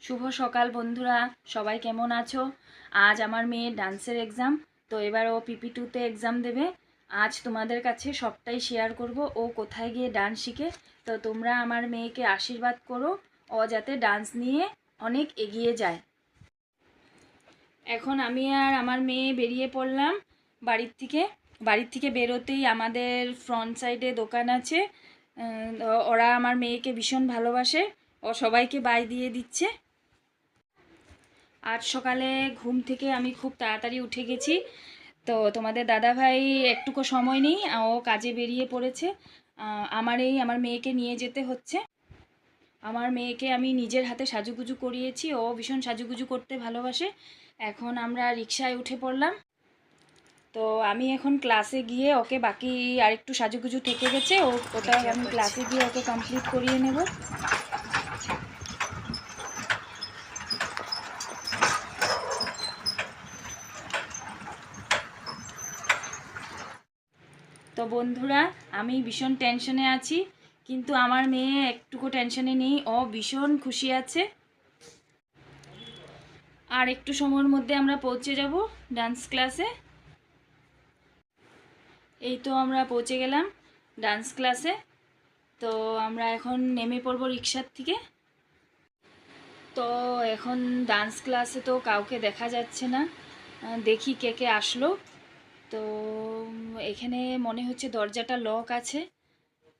শুভ সকাল বন্ধুরা, সবাই কেমন আছো? আজ আমার মেয়ের ডান্সের এক্সাম, তো এবার ও PP2-তে এক্সাম দেবে। আজ তোমাদের কাছে সবটাই শেয়ার করব ও কোথায় গিয়ে ডান্স শিখে। তো তোমরা আমার মেয়েকে আশীর্বাদ করো, ও যাতে ডান্স নিয়ে অনেক এগিয়ে যায়। এখন আমি আর আমার মেয়ে বেরিয়ে পড়লাম বাড়ির থেকে বেরোতেই আমাদের ফ্রন্ট সাইডে দোকান আছে। ওরা আমার মেয়েকে ভীষণ ভালোবাসে, ও সবাইকে বাই দিয়ে দিচ্ছে। আজ সকালে ঘুম থেকে আমি খুব তাড়াতাড়ি উঠে গেছি, তো তোমাদের দাদাভাই একটুকু সময় নেই, ও কাজে বেরিয়ে পড়েছে। আমার মেয়েকে নিয়ে যেতে হচ্ছে। আমার মেয়েকে আমি নিজের হাতে সাজুগুজু করিয়েছি, ও ভীষণ সাজুগুজু করতে ভালোবাসে। এখন আমরা রিকশায় উঠে পড়লাম। তো আমি এখন ক্লাসে গিয়ে ওকে বাকি আরেকটু সাজুগুজু থেকে গেছে, ওটা আমি ক্লাসে গিয়ে ওকে কমপ্লিট করিয়ে নেব। তো বন্ধুরা, আমি ভীষণ টেনশনে আছি, কিন্তু আমার মেয়ে একটুকু টেনশনে নেই, ও ভীষণ খুশি আছে। আর একটু সময়ের মধ্যে আমরা পৌঁছে যাব ডান্স ক্লাসে। এই তো আমরা পৌঁছে গেলাম ডান্স ক্লাসে। তো আমরা এখন নেমে পড়ব রিক্সার থেকে। তো এখন ডান্স ক্লাসে তো কাউকে দেখা যাচ্ছে না, দেখি কে কে আসলো। তো এখানে মনে হচ্ছে দরজাটা লক আছে।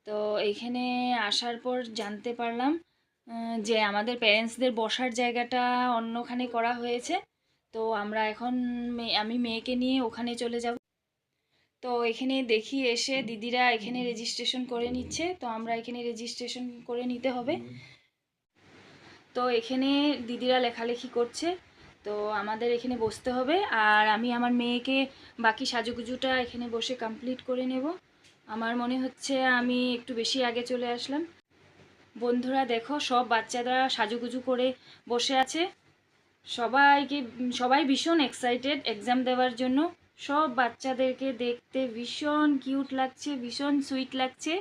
তো এইখানে আসার পর জানতে পারলাম যে আমাদের প্যারেন্টসদের বসার জায়গাটা অন্যখানে করা হয়েছে। তো আমরা এখন আমি মেয়েকে নিয়ে ওখানে চলে যাব। তো এখানে দেখি এসে দিদিরা এখানে রেজিস্ট্রেশন করে নিচ্ছে, তো আমরা এখানে রেজিস্ট্রেশন করে নিতে হবে। তো এখানে দিদিরা লেখালেখি করছে, তো আমাদের এখানে বসতে হবে। আর আমি আমার মেয়েকে বাকি সাজুগুজুটা এখানে বসে কমপ্লিট করে নেব। আমার মনে হচ্ছে আমি একটু বেশি আগে চলে আসলাম। বন্ধুরা দেখো, সব বাচ্চারা সাজুগুজু করে বসে আছে। সবাই ভীষণ এক্সাইটেড এক্সাম দেওয়ার জন্য। সব বাচ্চাদেরকে দেখতে ভীষণ কিউট লাগছে, ভীষণ সুইট লাগছে।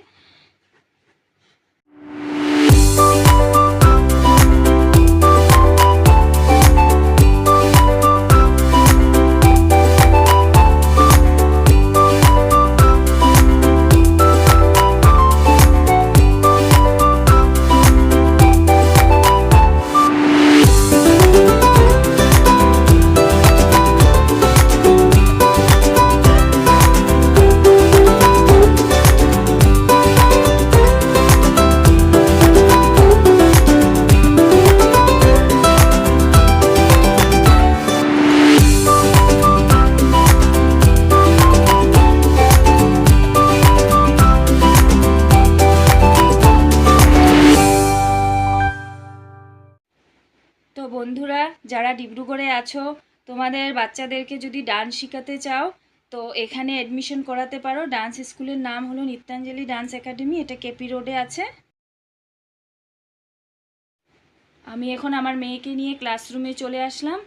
তো বন্ধুরা, যারা ডিব্রুগড়ে আছো, তোমাদের বাচ্চাদেরকে যদি ডান্স শেখাতে চাও, তো এখানে অ্যাডমিশন করাতে পারো। ডান্স স্কুলের নাম হলো নিত্যাঞ্জলি ডান্স একাডেমি, এটা কেপি রোডে আছে। আমি এখন আমার মেয়েকে নিয়ে ক্লাসরুমে চলে আসলাম।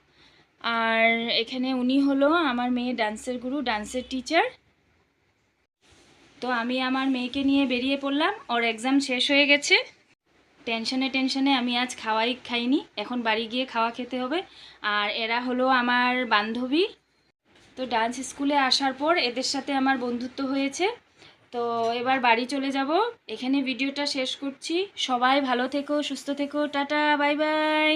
আর এখানে উনি হলো আমার মেয়ে ডান্সের গুরু, ডান্সের টিচার। তো আমি আমার মেয়েকে নিয়ে বেরিয়ে পড়লাম, ওর এক্সাম শেষ হয়ে গেছে। টেনশনে আমি আজ খাইনি, এখন বাড়ি গিয়ে খাওয়া খেতে হবে। আর এরা হলো আমার বান্ধবী। তো ডান্স স্কুলে আসার পর এদের সাথে আমার বন্ধুত্ব হয়েছে। তো এবার বাড়ি চলে যাব। এখানে ভিডিওটা শেষ করছি। সবাই ভালো থেকো, সুস্থ থেকো, টাটা, বাই বাই।